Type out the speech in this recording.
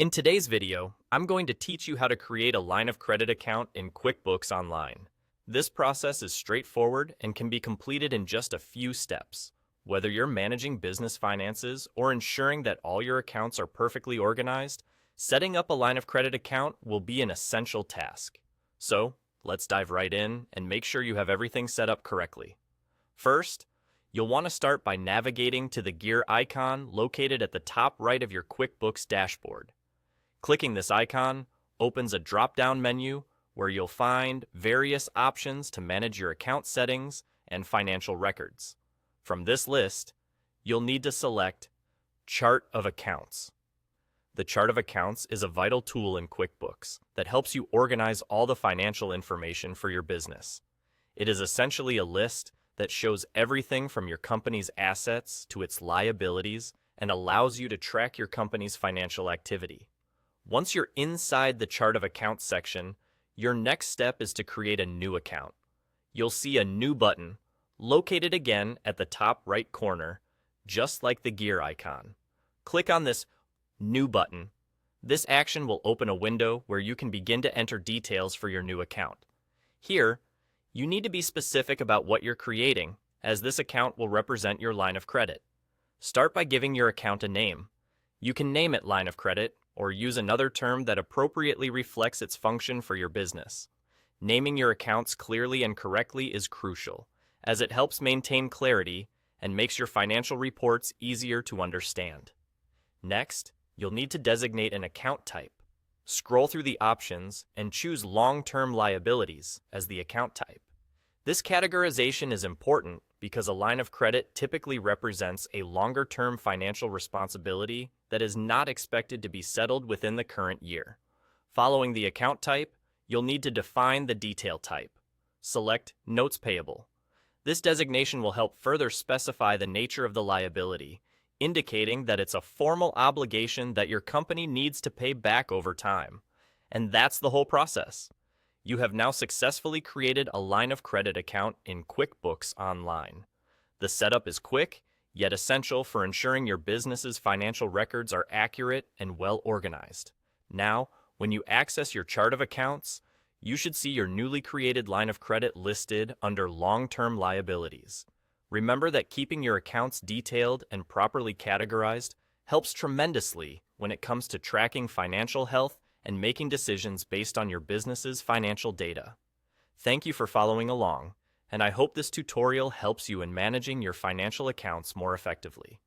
In today's video, I'm going to teach you how to create a line of credit account in QuickBooks Online. This process is straightforward and can be completed in just a few steps. Whether you're managing business finances or ensuring that all your accounts are perfectly organized, setting up a line of credit account will be an essential task. So, let's dive right in and make sure you have everything set up correctly. First, you'll want to start by navigating to the gear icon located at the top right of your QuickBooks dashboard. Clicking this icon opens a drop-down menu where you'll find various options to manage your account settings and financial records. From this list, you'll need to select Chart of Accounts. The Chart of Accounts is a vital tool in QuickBooks that helps you organize all the financial information for your business. It is essentially a list that shows everything from your company's assets to its liabilities and allows you to track your company's financial activity. Once you're inside the Chart of Accounts section, your next step is to create a new account. You'll see a New button, located again at the top right corner, just like the gear icon. Click on this New button. This action will open a window where you can begin to enter details for your new account. Here, you need to be specific about what you're creating, as this account will represent your line of credit. Start by giving your account a name. You can name it Line of Credit, or use another term that appropriately reflects its function for your business. Naming your accounts clearly and correctly is crucial, as it helps maintain clarity and makes your financial reports easier to understand. Next, you'll need to designate an account type. Scroll through the options and choose Long-Term Liabilities as the account type. This categorization is important because a line of credit typically represents a longer-term financial responsibility that is not expected to be settled within the current year. Following the account type, you'll need to define the detail type. Select Notes Payable. This designation will help further specify the nature of the liability, indicating that it's a formal obligation that your company needs to pay back over time. And that's the whole process. You have now successfully created a line of credit account in QuickBooks Online. The setup is quick, yet essential for ensuring your business's financial records are accurate and well organized. Now, when you access your Chart of Accounts, you should see your newly created line of credit listed under Long-Term Liabilities. Remember that keeping your accounts detailed and properly categorized helps tremendously when it comes to tracking financial health and making decisions based on your business's financial data. Thank you for following along, and I hope this tutorial helps you in managing your financial accounts more effectively.